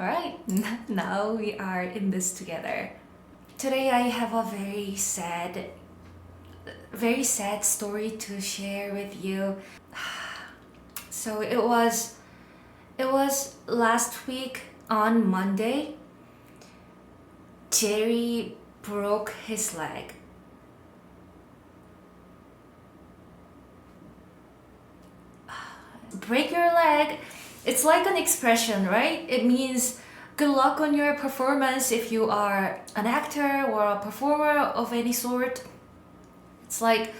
Alright, now we are in this together. Today I have a very sad story to share with you. So it was last week on Monday. Jerry broke his leg. Break your leg. It's like an expression, right? It means good luck on your performance if you are an actor or a performer of any sort. It's like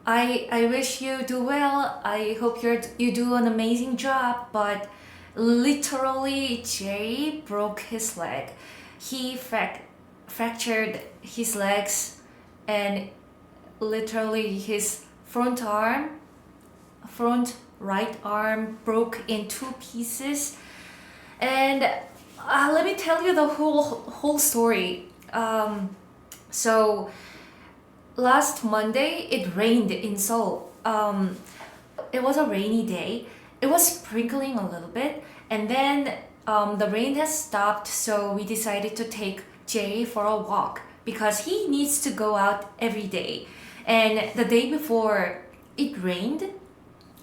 I wish you do well. I hope you do an amazing job, but literally Jerry broke his leg. He fractured his legs and literally his front right arm broke in two pieces. And let me tell you the whole story. So last Monday it rained in Seoul. It was a rainy day. It was sprinkling a little bit, and then the rain has stopped. So we decided to take Jay for a walk because he needs to go out every day. And the day before it rained,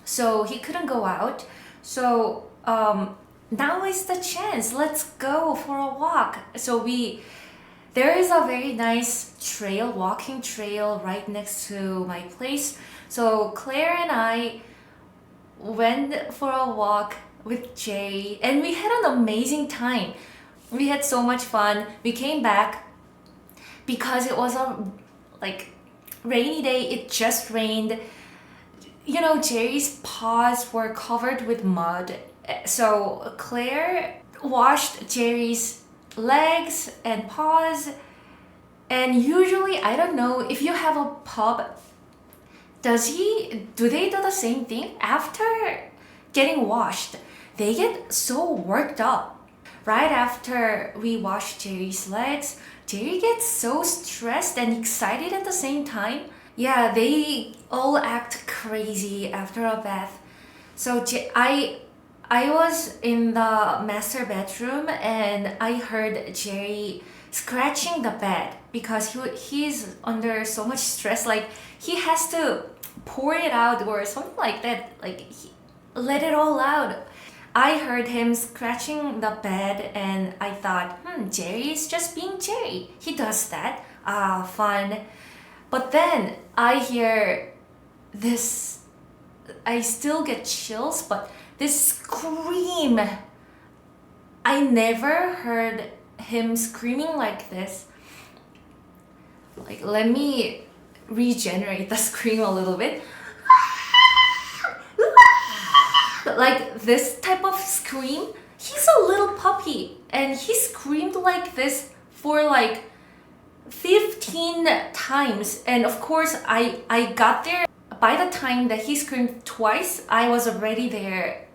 so he couldn't go out. So now is the chance. Let's go for a walk. So there is a very nice walking trail right next to my place. So Claire and I went for a walk with Jay, and we had an amazing time. We had so much fun. We came back because it was a like rainy day. It just rained. Jerry's paws were covered with mud. So Claire washed Jerry's legs and paws. And usually, I don't know if you have a pub, do they do the same thing? After getting washed, they get so worked up. Right after we wash Jerry's legs, Jerry gets so stressed and excited at the same time. Yeah, they all act crazy after a bath. So I was in the master bedroom and I heard Jerry scratching the bed because he's under so much stress. Like he has to pour it out or something like that. Like let it all out. I heard him scratching the bed and I thought, Jerry is just being Jerry. He does that. Fun. But then I hear this, I still get chills, but this scream. I never heard him screaming like this. Like, let me regenerate the scream a little bit. Like this type of scream. He's a little puppy and he screamed like this for like 15 times. And of course, I got there. By the time that he screamed twice, I was already there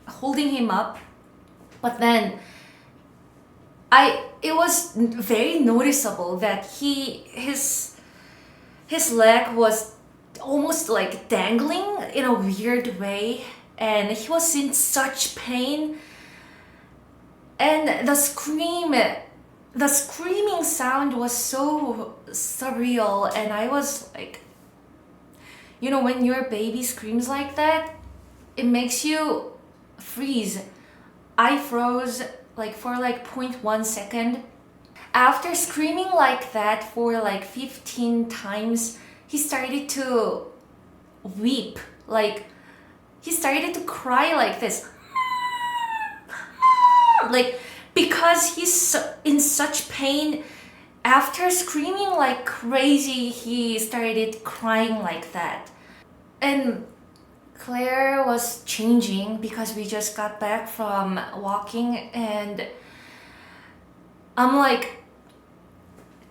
holding him up. But then it was very noticeable that his leg was almost like dangling in a weird way, and he was in such pain. And the screaming sound was so surreal, and I was like, when your baby screams like that, it makes you freeze. I froze like for like 0.1 second. After screaming like that for like 15 times, he started to weep. Like he started to cry like this. Like because he's in such pain. After screaming like crazy, he started crying like that. And Claire was changing because we just got back from walking, and I'm like,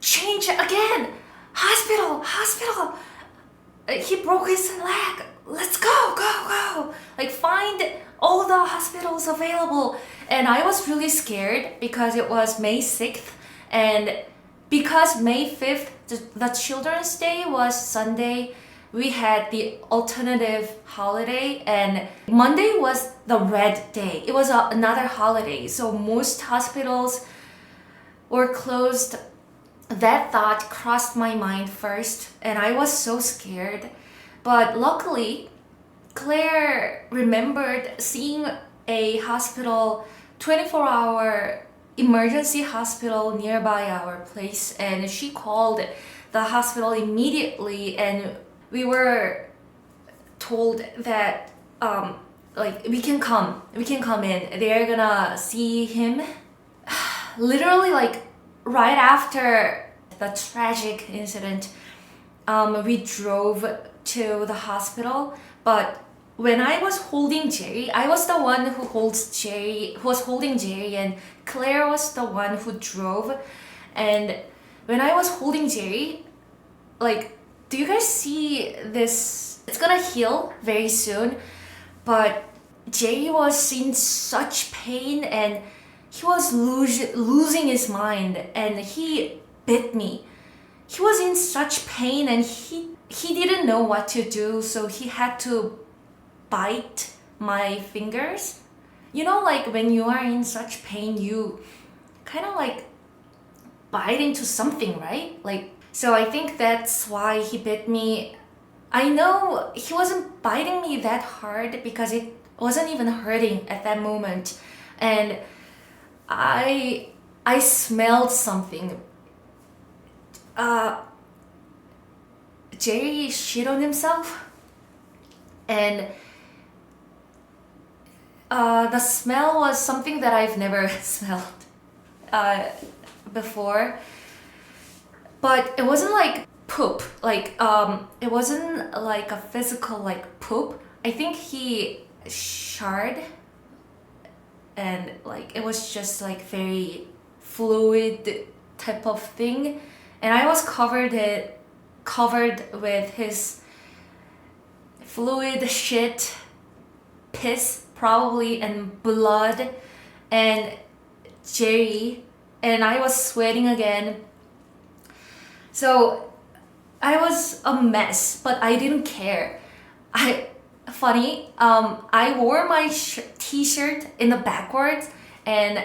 change again! Hospital! He broke his leg. Let's go! Like, find all the hospitals available. And I was really scared because it was May 6th, and because May 5th, the Children's Day was Sunday, we had the alternative holiday, and Monday was the red day. It was another holiday, so most hospitals were closed. That thought crossed my mind first, and I was so scared. But luckily, Claire remembered seeing a hospital, 24-hour emergency hospital nearby our place, and she called the hospital immediately, and we were told that like we can come in. They're gonna see him. Literally, like right after the tragic incident, we drove to the hospital. But when I was holding Jerry, I was the one who was holding Jerry, and Claire was the one who drove. And when I was holding Jerry, like, do you guys see this? It's gonna heal very soon, but Jerry was in such pain, and he was losing his mind, and he bit me. He was in such pain, and he didn't know what to do, so he had to bite my fingers. You know, like when you are in such pain, you kind of like bite into something, right? Like, so I think that's why he bit me. I know he wasn't biting me that hard because it wasn't even hurting at that moment, and I smelled something. Jerry shit on himself, and the smell was something that I've never smelled before. But it wasn't like poop. Like it wasn't like a physical like poop. I think he sharred, and like it was just like very fluid type of thing, and I was covered with his fluid shit, piss probably, and blood, and Jerry, and I was sweating again. So I was a mess, but I didn't care. I wore my t-shirt in the backwards, and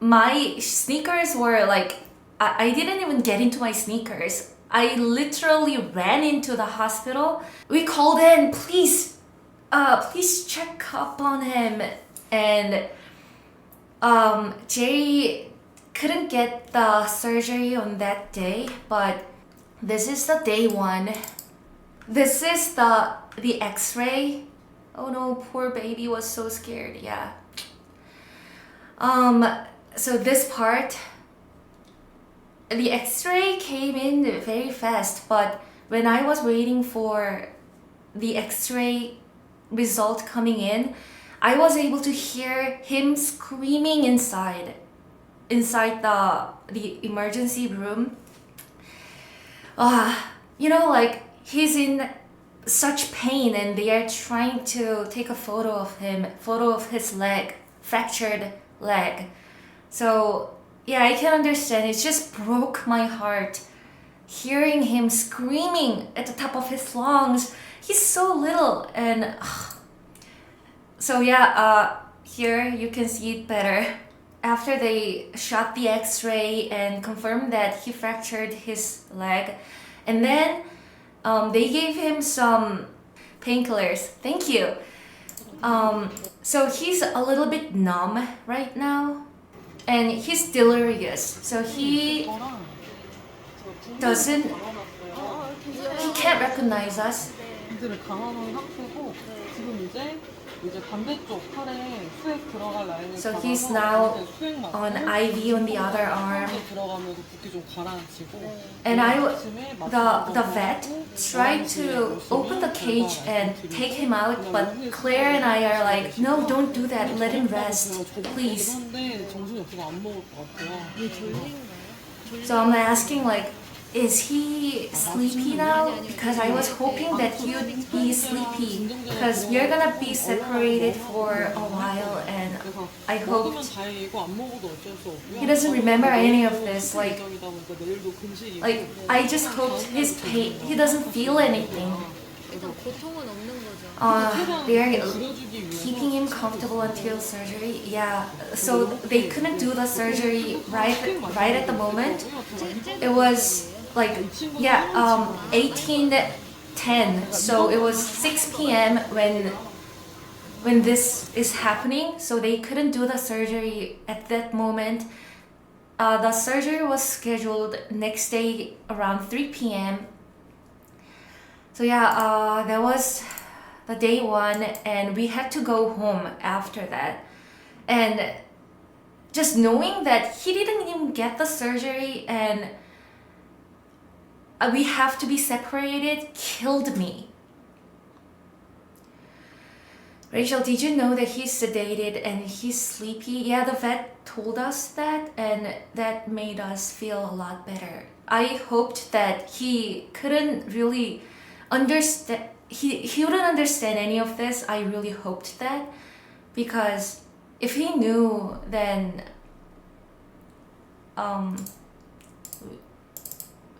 my sneakers were like, I didn't even get into my sneakers. I literally ran into the hospital. We called in, please check up on him. And Jay couldn't get the surgery on that day, but this is the day one. This is the x-ray. Oh no, poor baby was so scared. Yeah. So this part, the x-ray came in very fast, but when I was waiting for the x-ray result coming in, I was able to hear him screaming inside the emergency room. You know, like he's in such pain, and they are trying to take a photo of his leg, fractured leg. So yeah, I can understand. It just broke my heart hearing him screaming at the top of his lungs. He's so little, and so yeah, here you can see it better. After they shot the x-ray and confirmed that he fractured his leg, and then they gave him some painkillers. Thank you. So he's a little bit numb right now, and he's delirious. So he can't recognize us. 이들을 강화한 상태고 지금 이제 반대쪽 팔에 수액 들어갈 라인을 So he's now on IV on the other arm. 들어가면서 붓기 좀 가라앉히고. And the vet tried to open the cage and take him out, but Claire and I are like, no, don't do that. Let him rest, please. 정신이 없어서 안 먹을 것 같아요. So I'm asking, like, is he sleepy now? Because I was hoping that he would be sleepy because we're gonna be separated for a while and 그래서 I 먹으면 hoped 다행이고 안 먹어도 어쩔 수 없고요. he doesn't remember any of this. Like 예정이다 보니까 내일도 금식이고 I just hoped his pain, he doesn't feel anything. 일단 고통은 없는 거죠. They're 줄여주기 위해서 keeping him comfortable until surgery. Yeah, so they couldn't do the surgery right at the moment. It was like 18:10. So it was 6 p.m. when this is happening. So they couldn't do the surgery at that moment. The surgery was scheduled next day around 3 p.m. So yeah, that was the day one, and we had to go home after that. And just knowing that he didn't even get the surgery and we have to be separated killed me. Rachel, did you know that he's sedated and he's sleepy? Yeah, the vet told us that, and that made us feel a lot better. I hoped that he couldn't really understand, he wouldn't understand any of this. I really hoped that, because if he knew, then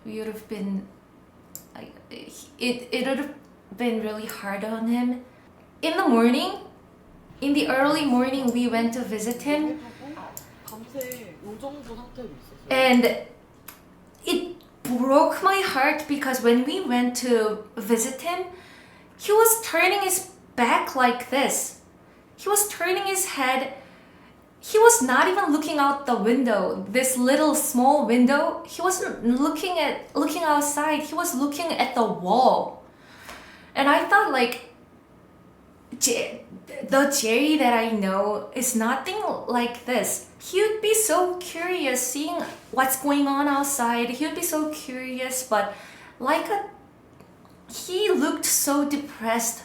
we would have been like it would have been really hard on him. In the morning, in the early morning, we went to visit him, 밤새 요 정도 상태로 있었어요. and it broke my heart because when we went to visit him, he was turning his back like this. He was turning his head. He was not even looking out the window, this little small window. He wasn't looking outside. He was looking at the wall. And I thought, like, the Jerry that I know is nothing like this. He would be so curious seeing what's going on outside. He would be so curious, but he looked so depressed.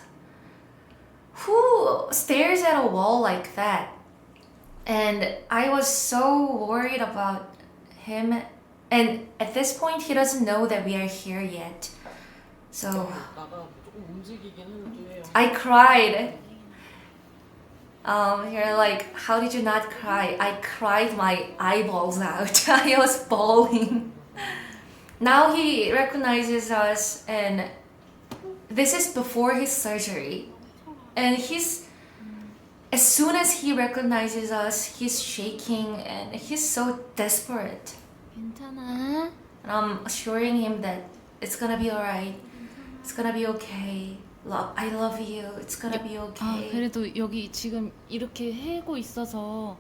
Who stares at a wall like that? And I was so worried about him. And at this point, he doesn't know that we are here yet. So 나가 조금 움직이긴 해요. I cried. You're like, how did you not cry? I cried my eyeballs out. I was bawling. Now he recognizes us, and this is before his surgery. And as soon as he recognizes us, he's shaking and he's so desperate. 괜찮아. And I'm assuring him that it's gonna be alright. It's gonna be okay. I love you. It's gonna be okay. 그래도 여기 지금 이렇게 해고 있어서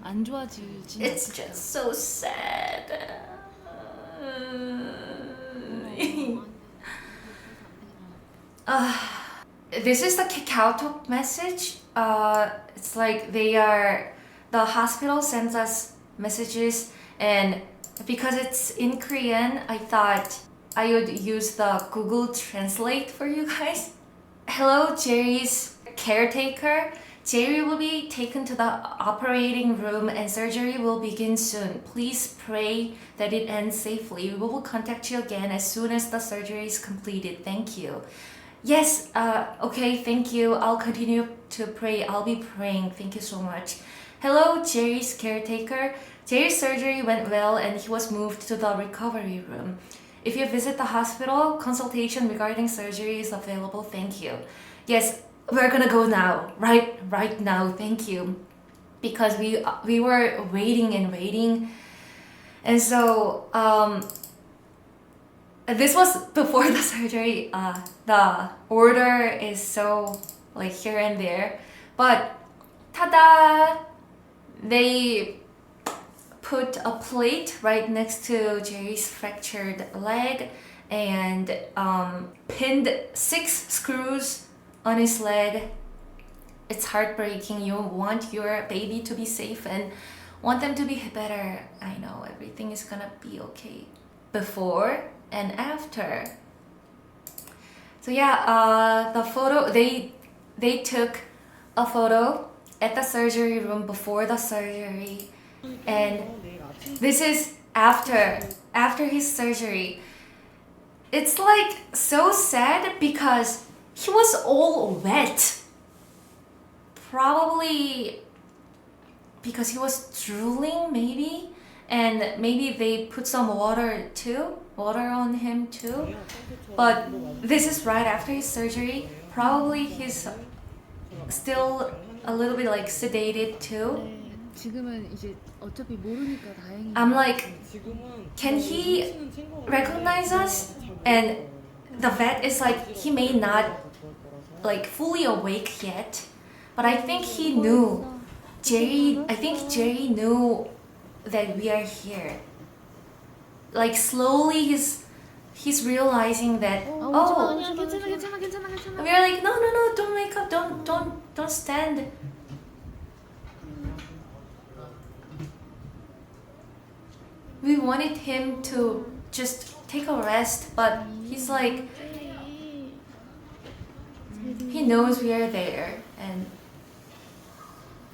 안 좋아지지. It's just so sad. This is the KakaoTalk message. It's like the hospital sends us messages, and because it's in Korean, I thought I would use the Google Translate for you guys. Hello, Jerry's caretaker. Jerry will be taken to the operating room and surgery will begin soon. Please pray that it ends safely. We will contact you again as soon as the surgery is completed. Thank you. Yes, okay, thank you. I'll continue to pray. I'll be praying. Thank you so much. Hello, Jerry's caretaker. Jerry's surgery went well and he was moved to the recovery room. If you visit the hospital, consultation regarding surgery is available. Thank you. Yes, we're gonna go now. Right now. Thank you. Because we were waiting and waiting. And so, this was before the surgery. The order is so like here and there. But, ta-da! They put a plate right next to Jerry's fractured leg and pinned 6 screws on his leg. It's heartbreaking. You want your baby to be safe and want them to be better. I know everything is gonna be okay. Before and after. So yeah, the photo, they took a photo at the surgery room before the surgery, and this is after his surgery. It's like so sad because he was all wet. Probably because he was drooling, maybe, and maybe they put some water on him too. But this is right after his surgery. Probably he's still a little bit like sedated too. 네, 지금은 이제 어차피 모르니까 다행이에요. I'm like, 지금은 can he 치는 친구가 recognize us? And the vet is like, he may not like fully awake yet, but I think he knew. I think Jerry knew that we are here. Like slowly he's realizing that, oh, 아니야, 괜찮아. we're like, no, don't wake up, don't stand. We wanted him to just take a rest, but he's like, he knows we are there, and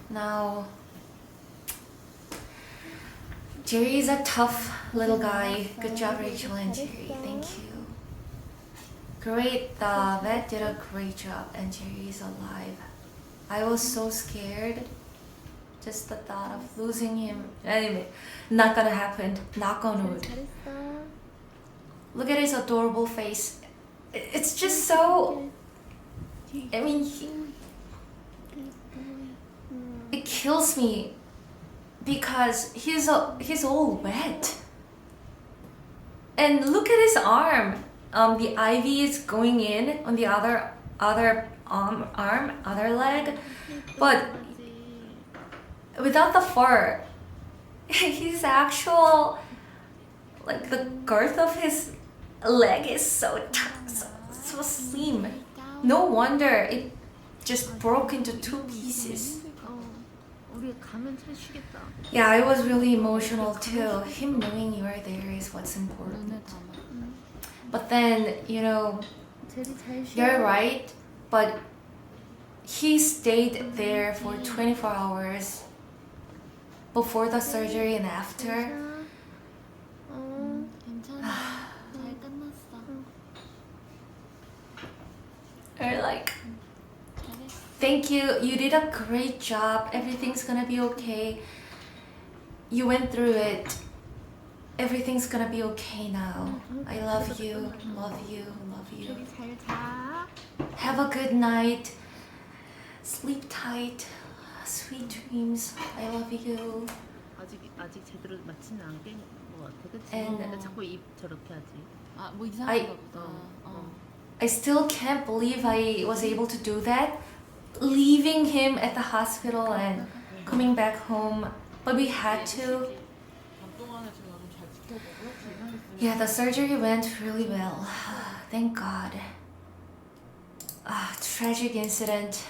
now Jerry is a tough little guy. Good job, Rachel and Jerry. Thank you. Great. The vet did a great job, and Jerry is alive. I was so scared. Just the thought of losing him. Anyway, not gonna happen. Knock on wood. Look at his adorable face. It's just so. I mean, it kills me because he's all wet. And look at his arm. The IV is going in on the other arm, other leg, but without the fur, his actual, like the girth of his leg is so slim. No wonder it just broke into 2 pieces. 우리 가면 쉬겠다. Yeah, I was really emotional too. Him knowing you are there is what's important. 눈을 감아. But then, you know, 제리 잘 쉬어. you're right, but he stayed there for 24 hours before the surgery and after. 괜찮아. 잘 끝났어. Or like, 잘했어. thank you, you did a great job, everything's gonna be okay. You went through it. Everything's gonna be okay now. I love you, love you, love you. 제리 잘 자. Have a good night. Sleep tight. Sweet dreams. I love you. 아직 제대로 맞지는 않게 것 같아, 그치? And- 근데 자꾸 입 저렇게 하지. 아, 뭐 이상한가 보다. I still can't believe I was able to do that. Leaving him at the hospital and coming back home. But we had to. 밤 동안에 지금 나좀 잘 지켜보고 건강했으면 Yeah, the surgery went really well. Thank God. Tragic incident.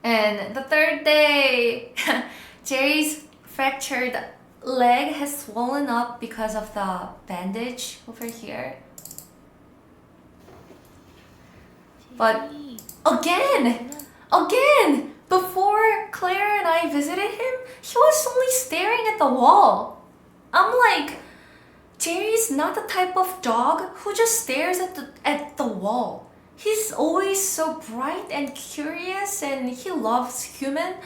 And the 3rd day, Jerry's fractured leg has swollen up because of the bandage over here. But again, before Claire and I visited him, he was only staring at the wall. I'm like, Jerry's not the type of dog who just stares at the wall. He's always so bright and curious, and he loves human.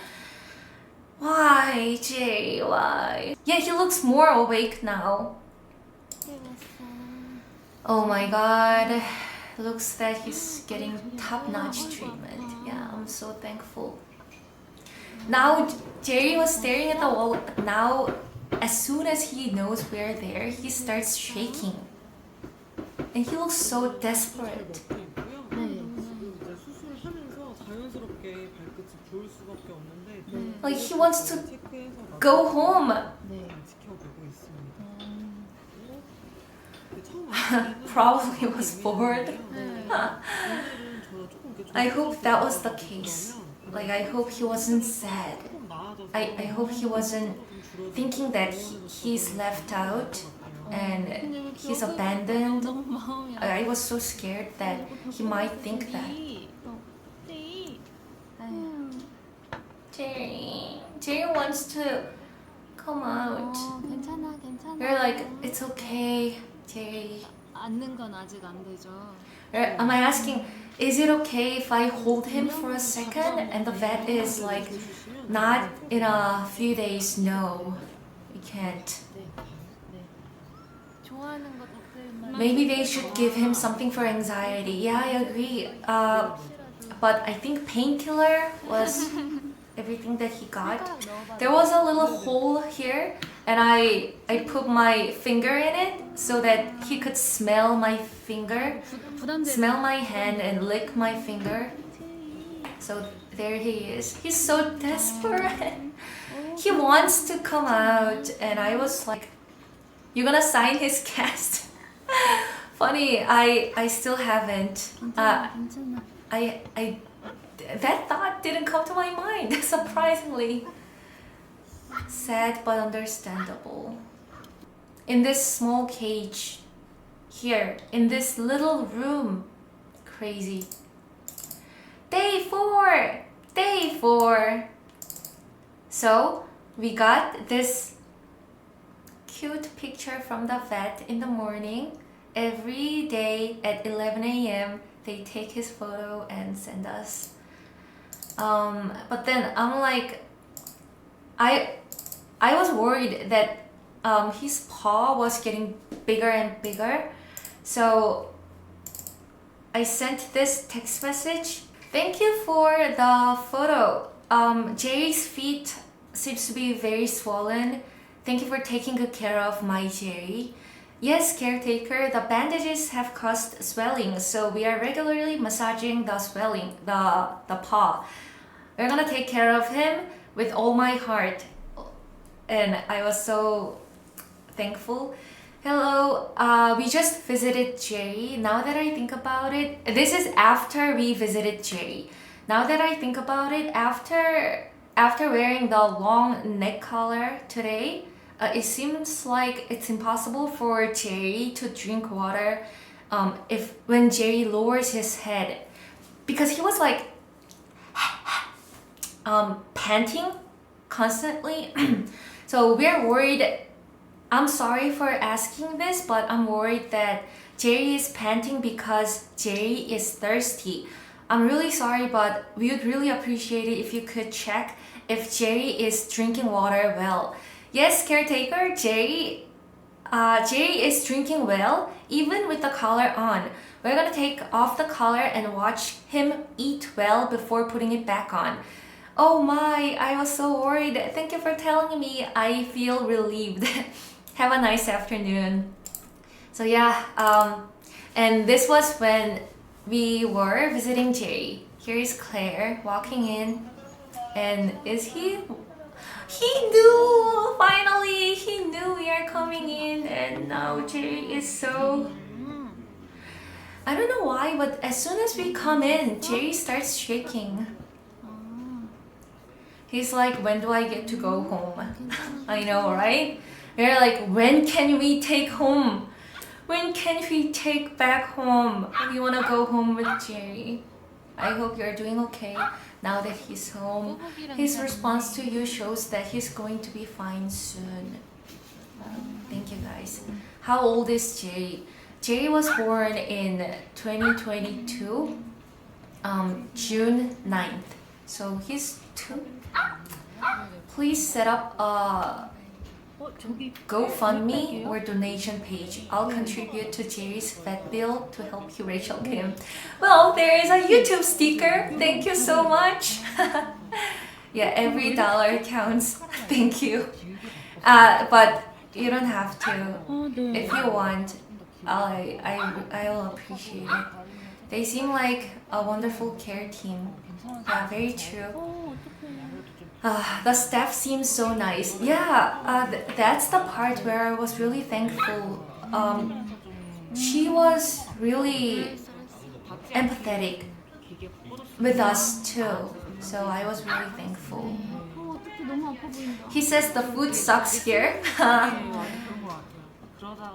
Why, Jerry? Why? Yeah, he looks more awake now. Oh my God. Looks that he's getting top-notch treatment. Yeah, I'm so thankful. Now, Jerry was staring at the wall. Now, as soon as he knows we're there, he starts shaking. And he looks so desperate. 있고요. 지금 이제 수술을 하면서 자연스럽게 발끝이 부을 수밖에 없는데 Like he wants to 체크해서 go home. 네. 지켜보고 있습니다. 근데 처음 왔을 때는 Probably was bored. 오늘은 저 조금 이렇게 I hope that was the 조금 case. 그러면 Like I hope he wasn't sad. 조금 나아져서 I hope he wasn't thinking that he's left out and he's abandoned. 너무 마음이 I was so scared that he might think that. 네. Jerry wants to come out. 괜찮아, 괜찮아. You're like, it's okay, Jerry. 앉는 건 아직 안 되죠. Am I asking, is it okay if I hold him for a second? And the vet is like, not in a few days, no. We can't. 네. 네. 좋아하는 거 댓글만. Maybe they should give him something for anxiety. Yeah, I agree. But I think painkiller was everything that he got. There was a little hole here, and I put my finger in it so that he could smell my finger, 부담되는. smell my hand, and lick my finger. So there he is. He's so desperate. He wants to come out, and I was like, "You're gonna sign his cast?" Funny, I still haven't. 괜찮아. I that thought didn't come to my mind. Surprisingly, sad but understandable. In this small cage, here in this little room, crazy. Day 4. Day 4. So we got this cute picture from the vet in the morning. Every day at 11 a.m. they take his photo and send us. But then I'm like, I was worried that his paw was getting bigger and bigger. So I sent this text message. Thank you for the photo. Jerry's feet seems to be very swollen. Thank you for taking good care of my Jerry. Yes, caretaker, the bandages have caused swelling, so we are regularly massaging the swelling, the paw. We're gonna take care of him with all my heart. And I was so thankful. Hello, we just visited Jerry. Now that I think about it, this is after we visited Jerry. Now that I think about it, after wearing the long neck collar today, it seems like it's impossible for Jerry to drink water when Jerry lowers his head, because he was like panting constantly. So we're worried. I'm sorry for asking this, but I'm worried that Jerry is panting because Jerry is thirsty. I'm really sorry, but we would really appreciate it if you could check if Jerry is drinking water well. Yes, caretaker, Jerry is drinking well, even with the collar on. We're gonna take off the collar and watch him eat well before putting it back on. Oh my, I was so worried. Thank you for telling me. I feel relieved. Have a nice afternoon. So yeah, and this was when we were visiting Jerry. Here is Claire walking in, and he knew, finally, he knew we are coming in, and now Jerry is so... I don't know why, but as soon as we come in, Jerry starts shaking. He's like, when do I get to go home? I know, right? We're like, when can we take home? When can we take back home? We want to go home with Jerry. I hope you're doing okay now that he's home. His response to you shows that he's going to be fine soon. Thank you guys. How old is Jerry? Jerry was born in 2022, June 9th. So he's 2. Please set up a GoFundMe or donation page. I'll contribute to Jerry's vet bill to help you, Rachel Kim. Well, there is a YouTube sticker. Thank you so much. Yeah, every dollar counts. Thank you. But you don't have to. If you want, I will appreciate it. They seem like a wonderful care team. Yeah, very true. The staff seems so nice. Yeah, that's the part where I was really thankful. She was really empathetic with us too. So I was really thankful. He says the food sucks here.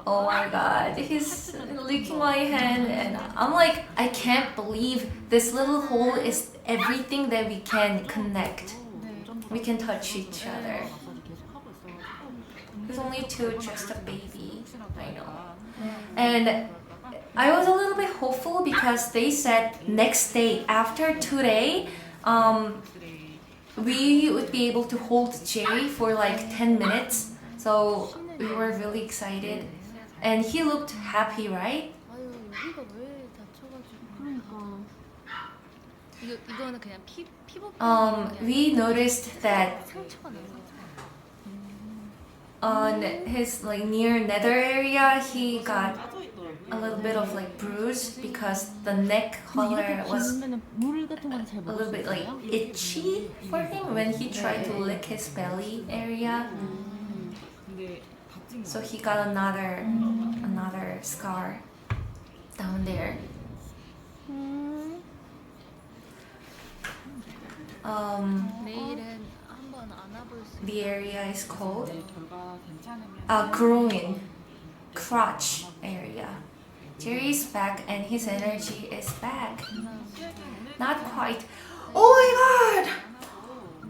Oh my god, he's licking my hand, and I'm like, I can't believe this little hole is everything that we can connect. We can touch each other. He's only 2, just a baby. I know. And I was a little bit hopeful because they said next day after today, we would be able to hold Jerry for like 10 minutes. So we were really excited. And he looked happy, right? 아유 여기가 왜 다쳐가지고. 그러니까. 이거는 그냥 피부. We noticed that 상처가 난 거죠. on his like near nether area, he got a little bit of like bruise because the neck color was 물 같은 건 잘 a little bit like itchy for him when he tried to lick his belly area. So he got another scar down there. 내일은 한번 안아볼 수. The area is called 결과 괜찮으면 groin, crotch area. Jerry's back and his energy is back. Not quite. Oh my god!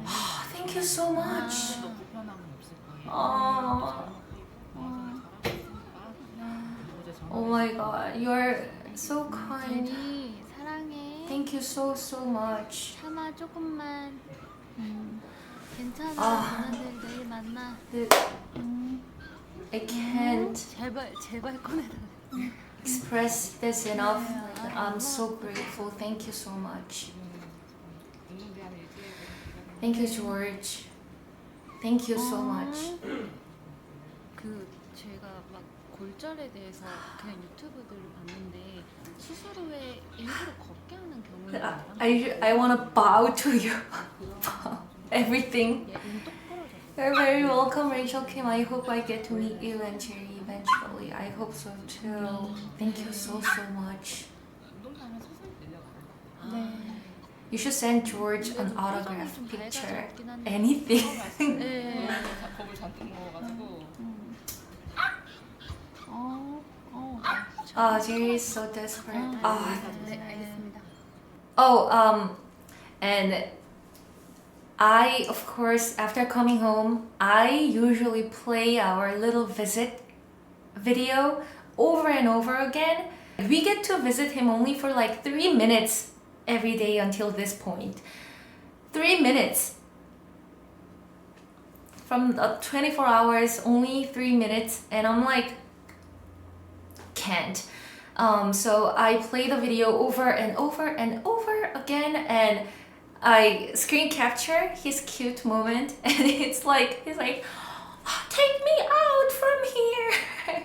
Oh, thank you so much. Oh. Oh my god, you're so kind. 제리 사랑해. Thank you so much. 참아 조금만. 괜찮아. 아. 누나들 내일 만나. I can't 제발 꺼내달라. express this enough. Like, I'm so grateful. Thank you so much. Thank you, George. Thank you so much. 그 제가 막 골절에 대해서 그냥 유튜브들을 봤는데 수술 후에 일부러 걷게 하는 경우가 있나요? I want to bow to you. Everything. 눈 똑 부러졌어. You're very welcome, Rachel Kim. I hope I get to meet you and Jerry eventually. I hope so too. Thank you so much. You should send George an autograph picture. Anything. 네. 겁을 잔뜩 먹어가지고. Jerry is so desperate. 네, 알겠습니다. And I, of course, after coming home, I usually play our little visit video over and over again. We get to visit him only for like 3 minutes every day until this point. 3 minutes. From 24 hours, only 3 minutes. And I'm like, can't. So I play the video over and over and over again, and I screen capture his cute moment, and it's like he's like, "Take me out from here,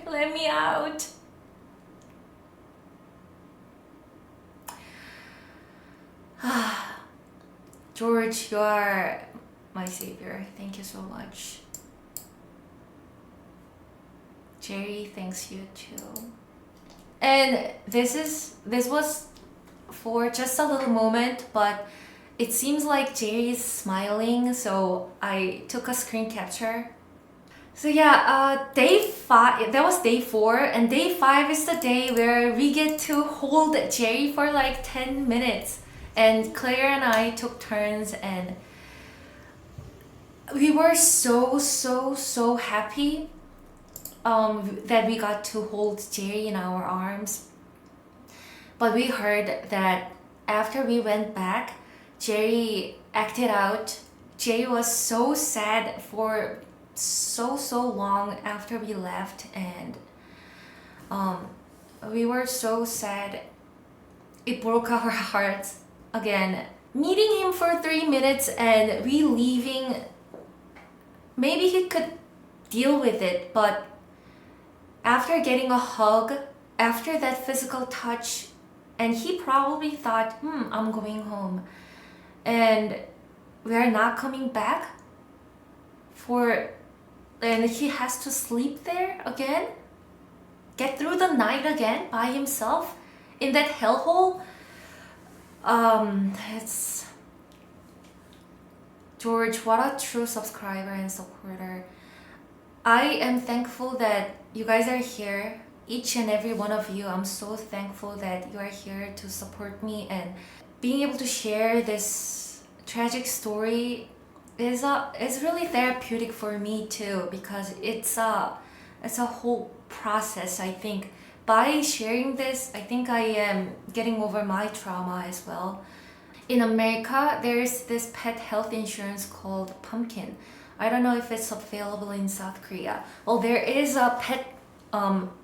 let me out." George, you are my savior. Thank you so much. Jerry thanks you too. And this was for just a little moment, but it seems like Jerry is smiling, so I took a screen capture. So yeah, day 5, that was day 4, and day 5 is the day where we get to hold Jerry for like 10 minutes. And Claire and I took turns, and we were so happy that we got to hold Jerry in our arms. But we heard that after we went back, Jerry acted out. Jerry was so sad for so long after we left, and we were so sad. It broke our hearts again. Meeting him for 3 minutes and we leaving, maybe he could deal with it, but after getting a hug, after that physical touch, and he probably thought, I'm going home. And we're not coming back and he has to sleep there again? Get through the night again by himself in that hellhole? It's... George, what a true subscriber and supporter. I am thankful that you guys are here, each and every one of you. I'm so thankful that you are here to support me, and being able to share this tragic story is really therapeutic for me too, because it's a whole process. I think by sharing this, I think I am getting over my trauma as well. In America, there is this pet health insurance called Pumpkin. I don't know if it's available in South Korea. Well, there is a pet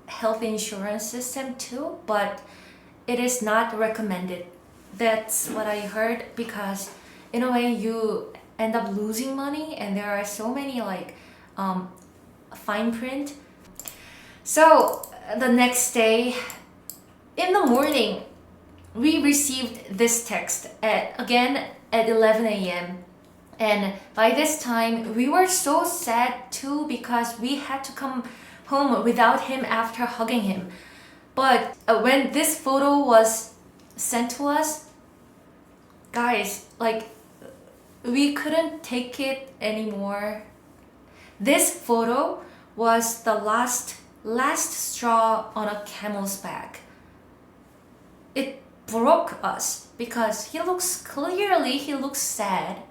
health insurance system too, but it is not recommended. That's what I heard, because in a way you end up losing money, and there are so many like fine print. So the next day in the morning, we received this text again at 11 a.m. And by this time, we were so sad too, because we had to come home without him after hugging him. But when this photo was sent to us, guys, like, we couldn't take it anymore. This photo was the last straw on a camel's back. It broke us because he looks sad.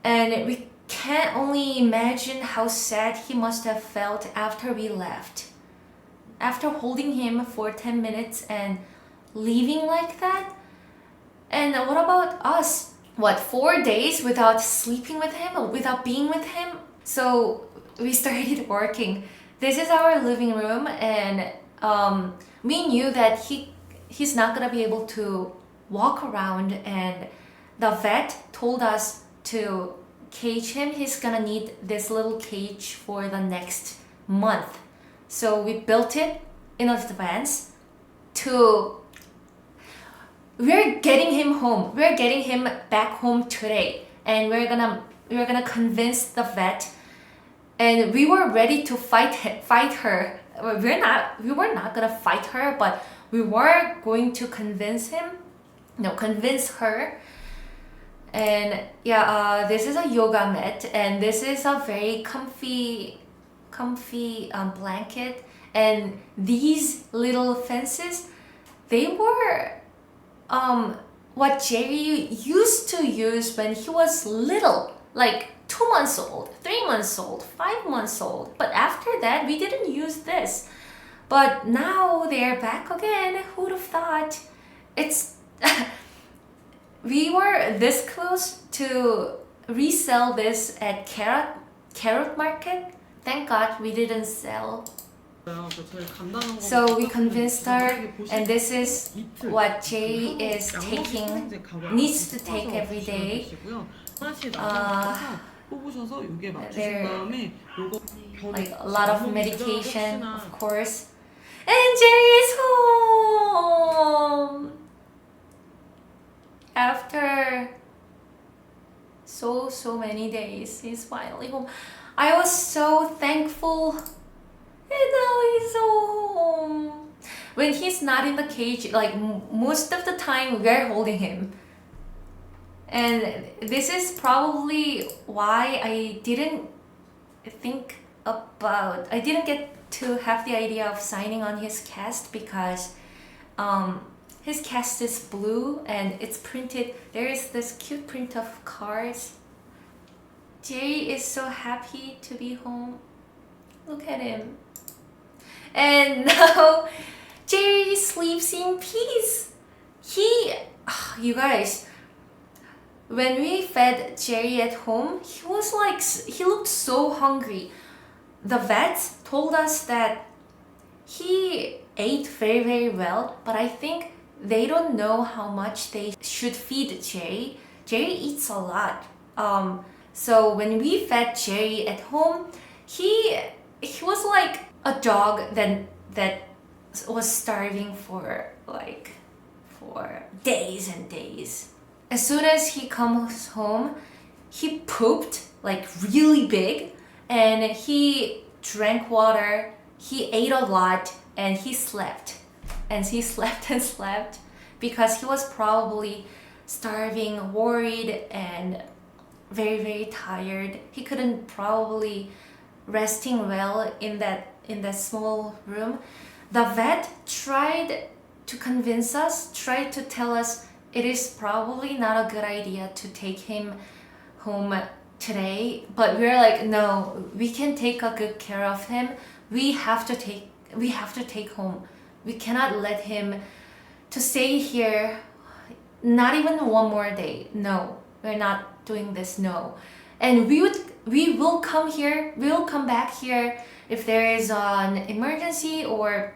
And we can only imagine how sad he must have felt after we left. After holding him for 10 minutes and leaving like that. And what about us? What, 4 days without sleeping with him, or without being with him? So we started working. This is our living room, and we knew that he's not gonna be able to walk around, and the vet told us to cage him. He's gonna need this little cage for the next month. So we built it in advance to... We're getting him home. We're getting him back home today, and we're gonna convince the vet. And we were ready to fight her. We were not gonna fight her, but we were going to convince her. And yeah, this is a yoga mat, and this is a very comfy blanket. And these little fences, they were what Jerry used to use when he was little, like 2 months old, 3 months old, 5 months old. But after that, we didn't use this. But now they're back again. Who'd have thought? It's we were this close to resell this at Carrot Market. Thank God we didn't sell. So we convinced her, and this is what Jay is needs to take every day. There, like a lot of medication, of course. And Jerry is home after so many days. He's finally home. I was so thankful. And now he's home. When he's not in the cage, like most of the time we're holding him. And this is probably why I didn't get to have the idea of signing on his cast, because his cast is blue and it's printed. There is this cute print of cars. Jerry is so happy to be home. Look at him. And now Jerry sleeps in peace. You guys, when we fed Jerry at home, he looked so hungry. The vets told us that he ate very, very well, but I think they don't know how much they should feed Jerry. Jerry eats a lot. So when we fed Jerry at home, he was like a dog that was starving for days and days. As soon as he comes home, he pooped like really big, and he drank water, he ate a lot, and he slept. And he slept and slept because he was probably starving, worried, and very, very tired. He couldn't probably resting well in that small room. The vet tried to convince us, tried to tell us it is probably not a good idea to take him home today, but we're like, no, we can take a good care of him. We have to take home. We cannot let him to stay here not even one more day. No, we're not doing this. No. And we will come here, we will come back here if there is an emergency or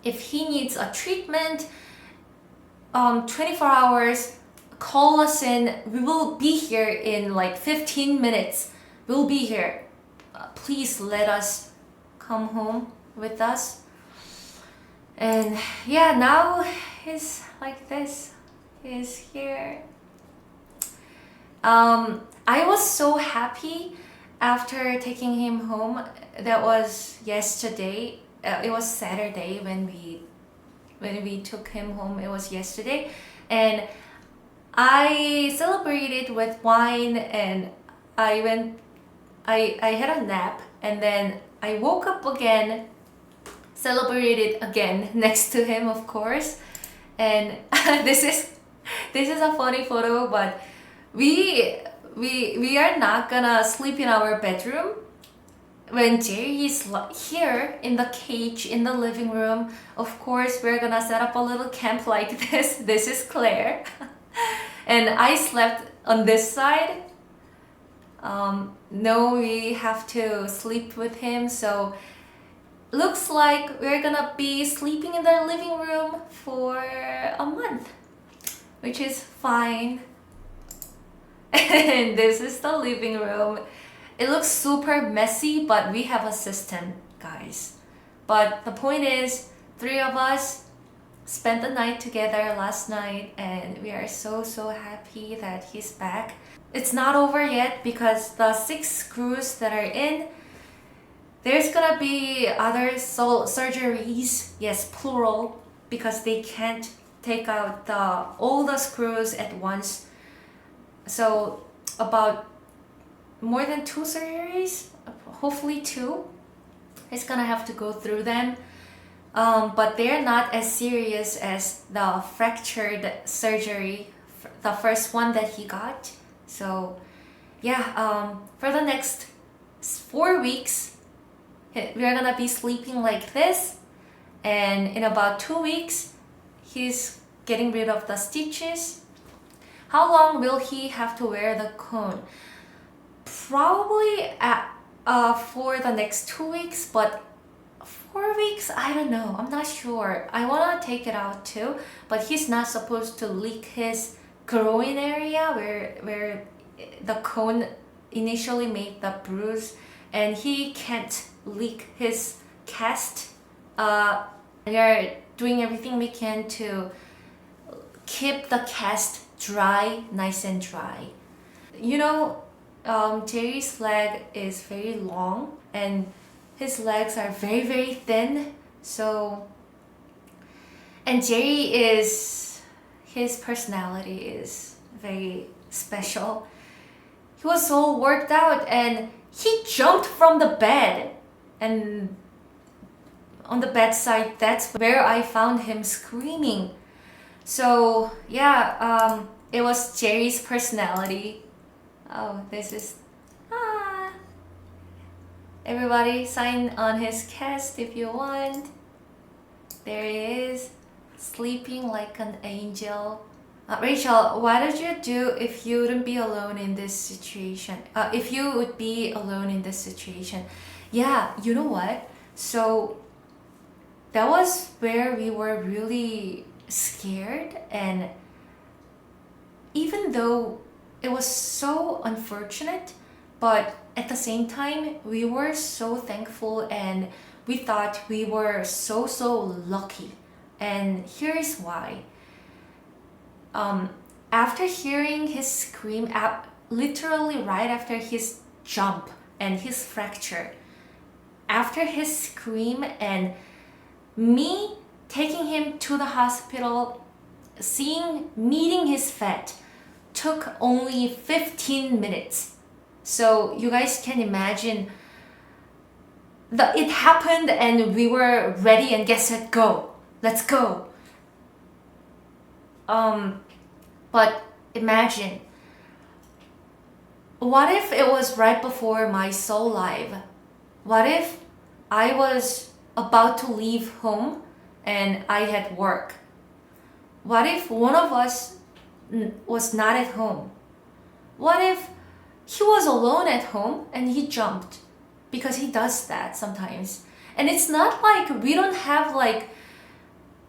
if he needs a treatment. 24 hours, call us in. We will be here in like 15 minutes. We'll be here. Please let us come home with us. And yeah, now he's like this. He's here. I was so happy after taking him home. That was yesterday. It was Saturday when we took him home. It was yesterday, and I celebrated with wine, and I had a nap, and then I woke up again, celebrated again next to him, of course. And this is a funny photo, but we are not gonna sleep in our bedroom when Jerry is here in the cage in the living room. Of course, we're gonna set up a little camp like this. This is Claire. And I slept on this side. No, we have to sleep with him, so looks like we're gonna be sleeping in the living room for a month, which is fine. And this is the living room. It looks super messy, but we have a system, guys. But the point is, 3 of us spent the night together last night, and we are so happy that he's back. It's not over yet because the 6 screws that are in, there's gonna be other surgeries, yes, plural, because they can't take out all the screws at once. So about more than 2 surgeries, hopefully 2. He's gonna have to go through them. But they're not as serious as the fractured surgery, the first one that he got. So yeah, for the next 4 weeks, we're gonna be sleeping like this. And in about 2 weeks, he's getting rid of the stitches. How long will he have to wear the cone? Probably for the next 2 weeks, but 4 weeks, I don't know. I'm not sure. I want to take it out too, but he's not supposed to lick his groin area where the cone initially made the bruise, and he can't lick his cast. We are doing everything we can to keep the cast dry, nice and dry. You know, Jerry's leg is very long and his legs are very thin. So, and Jerry his personality is very special. He was so worked out and he jumped from the bed, and on the bedside, that's where I found him screaming. So yeah, it was Jerry's personality. Oh, this is everybody sign on his cast if you want. There he is, sleeping like an angel. Rachel, what did you do if you wouldn't be alone in this situation? If you would be alone in this situation? Yeah, you know what? So that was where we were really scared, and even though it was so unfortunate, but at the same time we were so thankful and we thought we were so lucky. And here is why. After hearing his scream, literally right after his jump and his fracture, after his scream and me taking him to the hospital, meeting his vet, took only 15 minutes. So you guys can imagine it happened and we were ready and get set, go. Let's go. But imagine what if it was right before my soul live? What if I was about to leave home and I had work? What if one of us was not at home? What if he was alone at home and he jumped? Because he does that sometimes. And it's not like we don't have like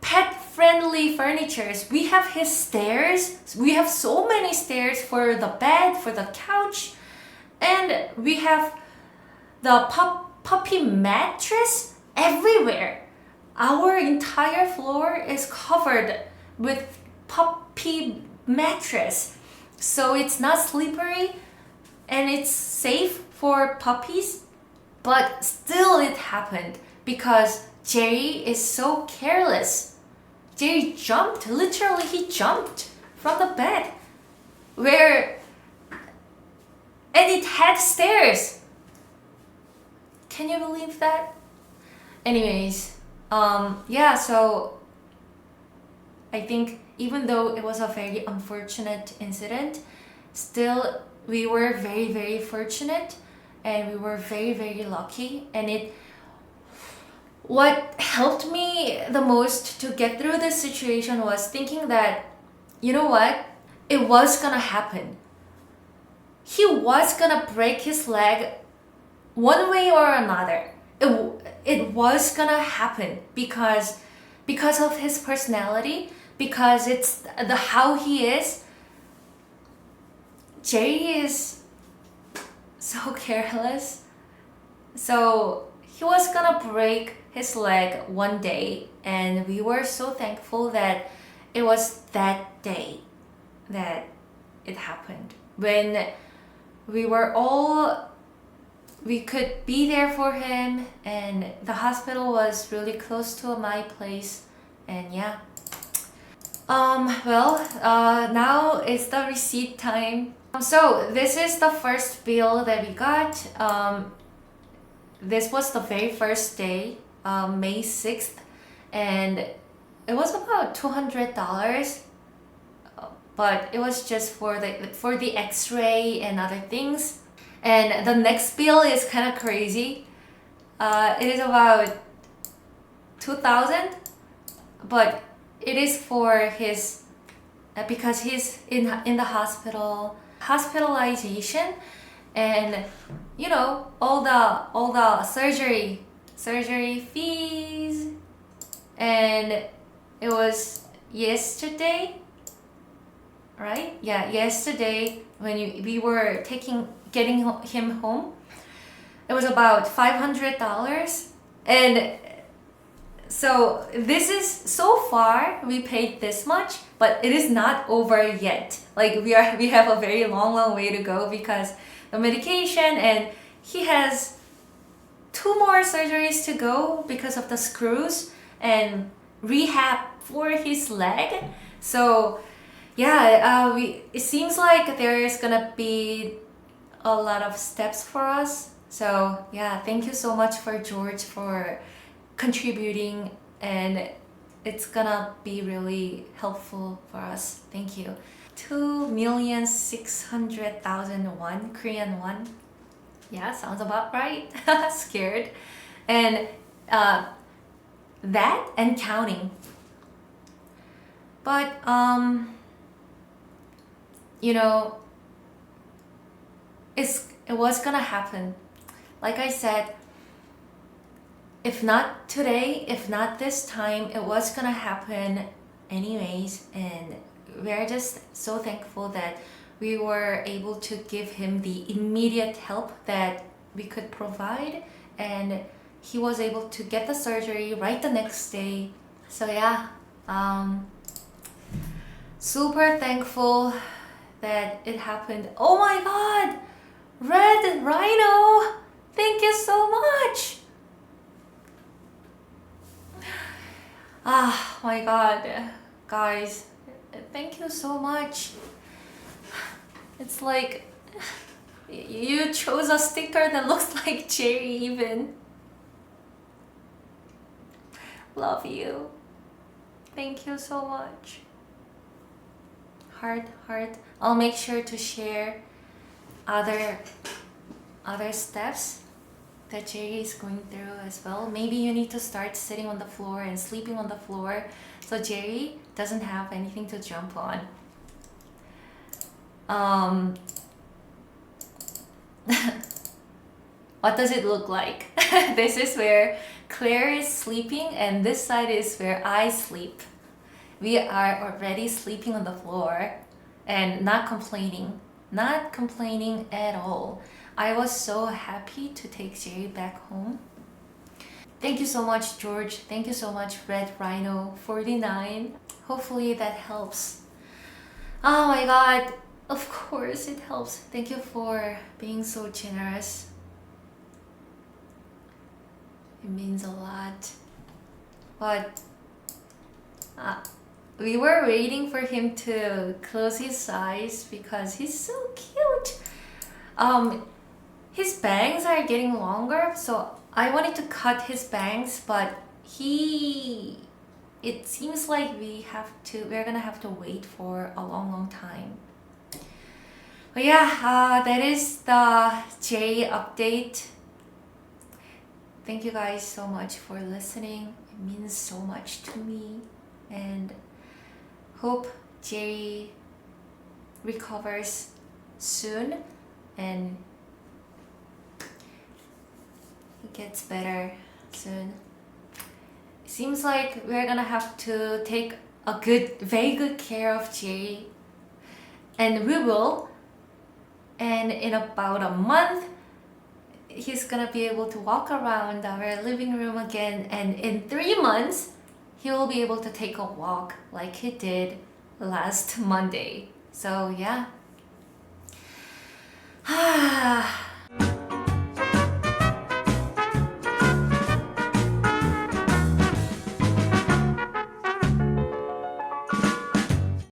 pet friendly furnitures. We have his stairs. We have so many stairs for the bed, for the couch. And we have the puppy mattress everywhere. Our entire floor is covered with puppy mattress. So it's not slippery and it's safe for puppies. But still it happened because Jerry is so careless. Jerry jumped, literally he jumped from the bed and it had stairs. Can you believe that? Anyways, yeah, so I think even though it was a very unfortunate incident, still we were very, very fortunate and we were very, very lucky. And what helped me the most to get through this situation was thinking that, you know what? It was gonna happen. He was gonna break his leg one way or another. It was gonna happen because of his personality, because it's the how he is. Jerry is so careless. So he was gonna break his leg one day, and we were so thankful that it was that day that it happened. When we could be there for him, and the hospital was really close to my place, and yeah. Now it's the receipt time. So this is the first bill that we got. This was the very first day, May 6th, and it was about $200, but it was just for the x-ray and other things. And the next bill is kind of crazy. It is about 2,000, but it is for his because he's in the hospitalization, and you know all the surgery fees. And it was yesterday, right? Yeah, yesterday when we were getting him home. It was about $500, and so this is so far we paid this much, but it is not over yet. Like we have a very long way to go because the medication, and he has 2 more surgeries to go because of the screws and rehab for his leg. So yeah, it seems like there is gonna be a lot of steps for us. So yeah, thank you so much for George for contributing, and it's gonna be really helpful for us. Thank you. 2,600,000 won, Korean won. Yeah, sounds about right. Scared. And that and counting. But you know, it was gonna happen. Like I said, if not today, if not this time, it was gonna happen anyways. And we're just so thankful that we were able to give him the immediate help that we could provide, and he was able to get the surgery right the next day. So yeah, super thankful that it happened. Oh my god, Red Rhino, thank you so much. Ah, my god, guys, thank you so much. It's like you chose a sticker that looks like Jerry even. Love you. Thank you so much. Heart. I'll make sure to share other steps that Jerry is going through as well. Maybe you need to start sitting on the floor and sleeping on the floor so Jerry doesn't have anything to jump on. What does it look like? This is where Claire is sleeping and this side is where I sleep. We are already sleeping on the floor and not complaining at all. I was so happy to take Jerry back home. Thank you so much, George. Thank you so much, Red Rhino 49. Hopefully that helps. Oh my god, of course it helps. Thank you for being so generous. It means a lot. But we were waiting for him to close his eyes because he's so cute. His bangs are getting longer, so I wanted to cut his bangs, but it seems like we're gonna have to wait for a long time. But yeah, that is the Jay update. Thank you guys so much for listening. It means so much to me, and hope Jay recovers soon and he gets better soon. It seems like we're gonna have to take a very good care of Jay, and we will. And in about a month, he's gonna be able to walk around our living room again, and in 3 months, he will be able to take a walk like he did last Monday. So yeah.